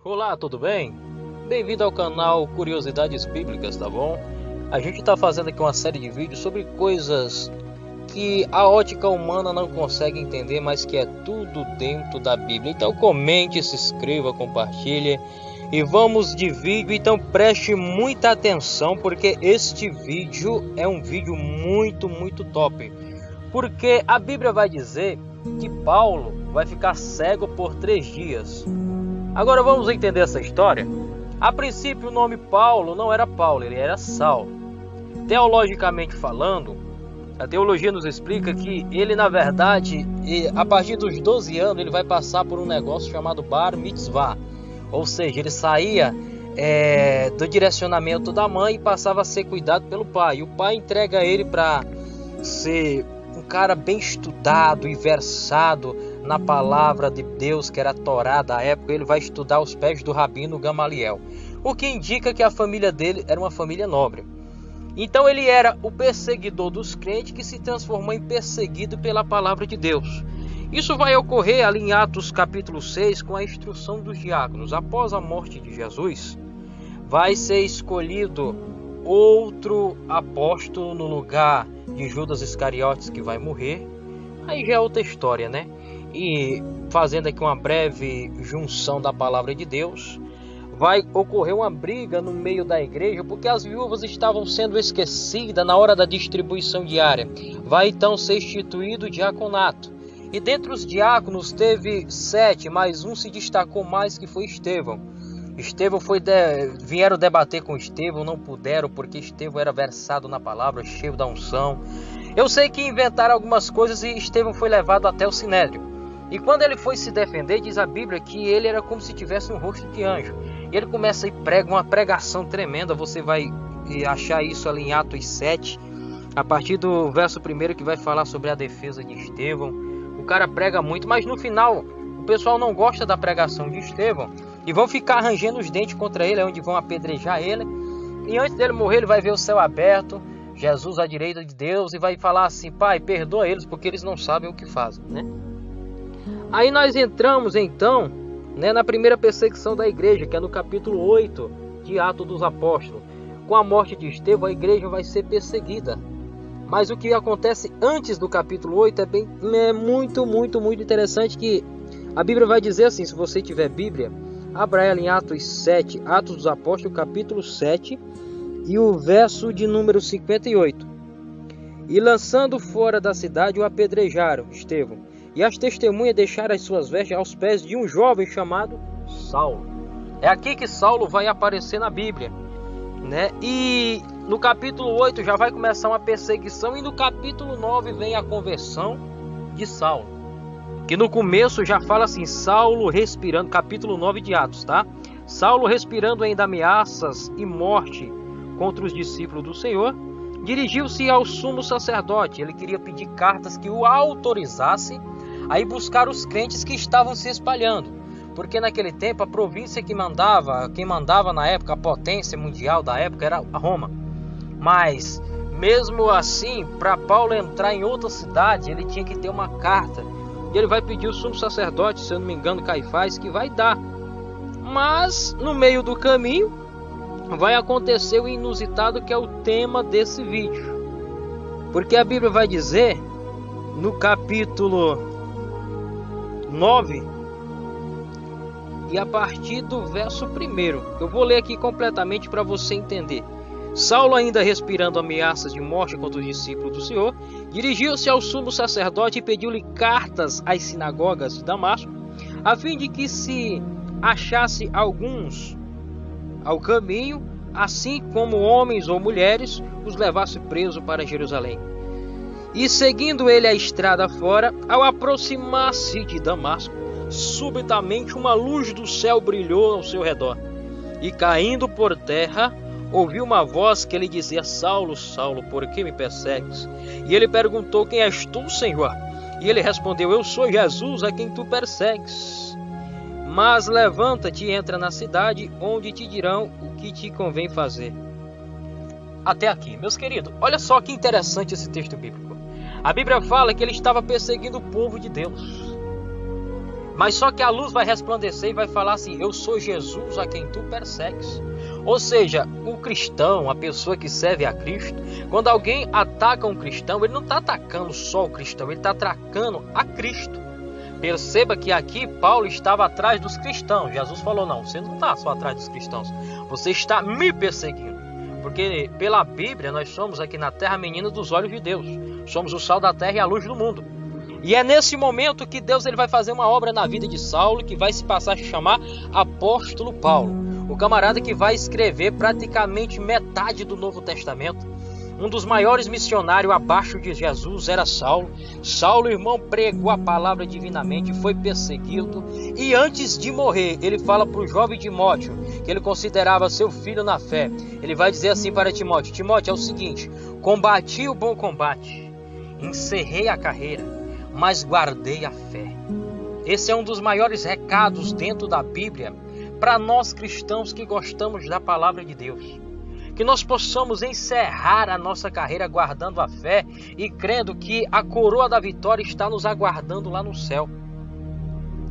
Olá, tudo bem? Bem-vindo ao canal Curiosidades Bíblicas, tá bom? A gente está fazendo aqui uma série de vídeos sobre coisas que a ótica humana não consegue entender, mas que é tudo dentro da Bíblia. Então comente, se inscreva, compartilhe e vamos de vídeo. Então preste muita atenção, porque este vídeo é um vídeo muito top. Porque a Bíblia vai dizer que Paulo vai ficar cego por 3 dias. Agora vamos entender essa história. A princípio o nome Paulo não era Paulo, ele era Saulo. Teologicamente falando, a teologia nos explica que ele, na verdade, a partir dos 12 anos, ele vai passar por um negócio chamado Bar Mitzvah. Ou seja, ele saía do direcionamento da mãe e passava a ser cuidado pelo pai. E o pai entrega ele para ser um cara bem estudado e versado na palavra de Deus, que era a Torá da época. Ele vai estudar aos pés do rabino Gamaliel, o que indica que a família dele era uma família nobre. Então ele era o perseguidor dos crentes que se transformou em perseguido pela palavra de Deus. Isso vai ocorrer ali em Atos capítulo 6 com a instrução dos diáconos. Após a morte de Jesus, vai ser escolhido outro apóstolo no lugar de Judas Iscariotes, que vai morrer. Aí já é outra história, né? E fazendo aqui uma breve junção da palavra de Deus, vai ocorrer uma briga no meio da igreja, porque as viúvas estavam sendo esquecidas na hora da distribuição diária. Vai então ser instituído o diaconato. E dentre os diáconos teve 7, mas um se destacou mais, que foi Estevão. Vieram debater com Estevão, não puderam, porque Estevão era versado na palavra, cheio da unção. Eu sei que inventaram algumas coisas e Estevão foi levado até o Sinédrio. E quando ele foi se defender, diz a Bíblia que ele era como se tivesse um rosto de anjo. E ele começa e prega uma pregação tremenda. Você vai achar isso ali em Atos 7, a partir do verso 1, que vai falar sobre a defesa de Estevão. O cara prega muito, mas no final o pessoal não gosta da pregação de Estevão e vão ficar arranjando os dentes contra ele, onde vão apedrejar ele. E antes dele morrer, ele vai ver o céu aberto, Jesus à direita de Deus, e vai falar assim: Pai, perdoa eles, porque eles não sabem o que fazem, né? Aí nós entramos então, né, na primeira perseguição da igreja, que é no capítulo 8 de Atos dos Apóstolos. Com a morte de Estevão, a igreja vai ser perseguida. Mas o que acontece antes do capítulo 8 é muito interessante, que a Bíblia vai dizer assim. Se você tiver Bíblia, abra ela em Atos 7, Atos dos Apóstolos, capítulo 7, e o verso de número 58. E lançando fora da cidade, o apedrejaram, Estevão, e as testemunhas deixaram as suas vestes aos pés de um jovem chamado Saulo. É aqui que Saulo vai aparecer na Bíblia, né? E no capítulo 8 já vai começar uma perseguição, e no capítulo 9 vem a conversão de Saulo, que no começo já fala assim: Saulo respirando, capítulo 9 de Atos, tá? Saulo respirando ainda ameaças e morte contra os discípulos do Senhor, dirigiu-se ao sumo sacerdote. Ele queria pedir cartas que o autorizasse a ir buscar os crentes que estavam se espalhando, porque naquele tempo a província quem mandava na época, a potência mundial da época, era a Roma. Mas mesmo assim, para Paulo entrar em outra cidade, ele tinha que ter uma carta, e ele vai pedir o sumo sacerdote, se eu não me engano Caifás, que vai dar. Mas no meio do caminho vai acontecer o inusitado, que é o tema desse vídeo, porque a Bíblia vai dizer no capítulo 9 e a partir do verso 1, eu vou ler aqui completamente para você entender. Saulo, ainda respirando ameaças de morte contra os discípulos do Senhor, dirigiu-se ao sumo sacerdote e pediu-lhe cartas às sinagogas de Damasco, a fim de que se achasse alguns ao caminho, assim como homens ou mulheres, os levasse preso para Jerusalém. E seguindo ele a estrada fora, ao aproximar-se de Damasco, subitamente uma luz do céu brilhou ao seu redor, e caindo por terra, ouviu uma voz que lhe dizia: Saulo, Saulo, por que me persegues? E ele perguntou: Quem és tu, Senhor? E ele respondeu: Eu sou Jesus, a quem tu persegues. Mas levanta-te e entra na cidade, onde te dirão o que te convém fazer. Até aqui, meus queridos, olha só que interessante esse texto bíblico. A Bíblia fala que ele estava perseguindo o povo de Deus. Mas só que a luz vai resplandecer e vai falar assim: eu sou Jesus a quem tu persegues. Ou seja, o cristão, a pessoa que serve a Cristo, quando alguém ataca um cristão, ele não está atacando só o cristão, ele está atacando a Cristo. Perceba que aqui Paulo estava atrás dos cristãos. Jesus falou: não, você não está só atrás dos cristãos, você está me perseguindo. Porque pela Bíblia nós somos aqui na terra meninos dos olhos de Deus. Somos o sal da terra e a luz do mundo. E é nesse momento que Deus vai fazer uma obra na vida de Saulo, que vai se passar a chamar Apóstolo Paulo. O camarada que vai escrever praticamente metade do Novo Testamento. Um dos maiores missionários abaixo de Jesus era Saulo. Saulo, irmão, pregou a palavra divinamente, foi perseguido. E antes de morrer, ele fala para o jovem Timóteo, que ele considerava seu filho na fé. Ele vai dizer assim para Timóteo: Timóteo, é o seguinte, combati o bom combate, encerrei a carreira, mas guardei a fé. Esse é um dos maiores recados dentro da Bíblia para nós cristãos que gostamos da palavra de Deus. Que nós possamos encerrar a nossa carreira guardando a fé e crendo que a coroa da vitória está nos aguardando lá no céu.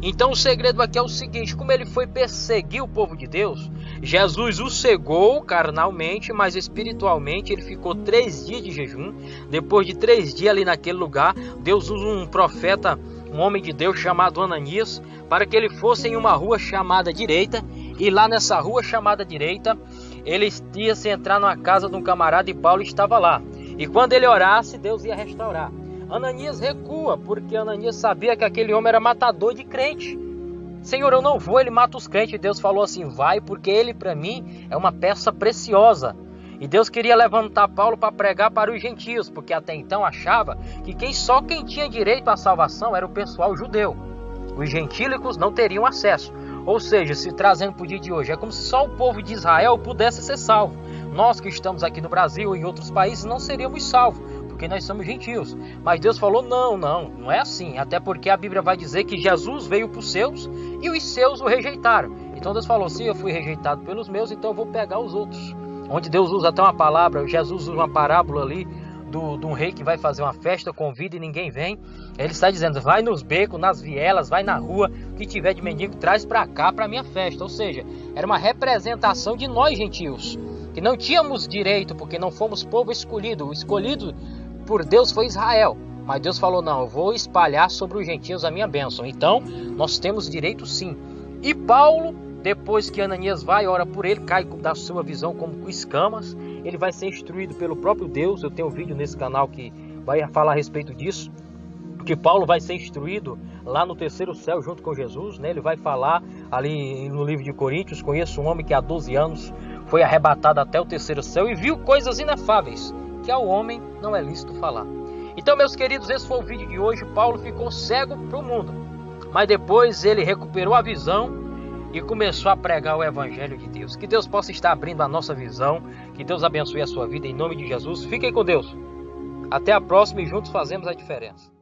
Então o segredo aqui é o seguinte: como ele foi perseguir o povo de Deus, Jesus o cegou carnalmente, mas espiritualmente ele ficou 3 dias de jejum. Depois de 3 dias ali naquele lugar, Deus usa um profeta, um homem de Deus chamado Ananias, para que ele fosse em uma rua chamada direita. E lá nessa rua chamada direita, ele ia se entrar numa casa de um camarada e Paulo estava lá. E quando ele orasse, Deus ia restaurar. Ananias recua, porque Ananias sabia que aquele homem era matador de crente. Senhor, eu não vou, ele mata os crentes. E Deus falou assim: vai, porque ele para mim é uma peça preciosa. E Deus queria levantar Paulo para pregar para os gentios, porque até então achava que só quem tinha direito à salvação era o pessoal judeu. Os gentílicos não teriam acesso. Ou seja, se trazendo para o dia de hoje, é como se só o povo de Israel pudesse ser salvo. Nós que estamos aqui no Brasil e em outros países não seríamos salvos, porque nós somos gentios. Mas Deus falou: não é assim. Até porque a Bíblia vai dizer que Jesus veio para os seus e os seus o rejeitaram. Então Deus falou: se eu fui rejeitado pelos meus, então eu vou pegar os outros. Onde Deus usa até uma palavra, Jesus usa uma parábola ali de um rei que vai fazer uma festa, convida e ninguém vem. Ele está dizendo: vai nos becos, nas vielas, vai na rua, o que tiver de mendigo traz para cá, para a minha festa. Ou seja, era uma representação de nós gentios, que não tínhamos direito, porque não fomos povo escolhido. O escolhido por Deus foi Israel, mas Deus falou: não, eu vou espalhar sobre os gentios a minha bênção. Então nós temos direito sim. E Paulo, depois que Ananias vai, ora por ele, cai da sua visão como com escamas. Ele vai ser instruído pelo próprio Deus. Eu tenho um vídeo nesse canal que vai falar a respeito disso, que Paulo vai ser instruído lá no terceiro céu junto com Jesus, né? Ele vai falar ali no livro de Coríntios: conheço um homem que há 12 anos foi arrebatado até o terceiro céu e viu coisas inefáveis, que ao homem não é lícito falar. Então, meus queridos, esse foi o vídeo de hoje. Paulo ficou cego para o mundo, mas depois ele recuperou a visão e começou a pregar o Evangelho de Deus. Que Deus possa estar abrindo a nossa visão. Que Deus abençoe a sua vida em nome de Jesus. Fiquem com Deus. Até a próxima e juntos fazemos a diferença.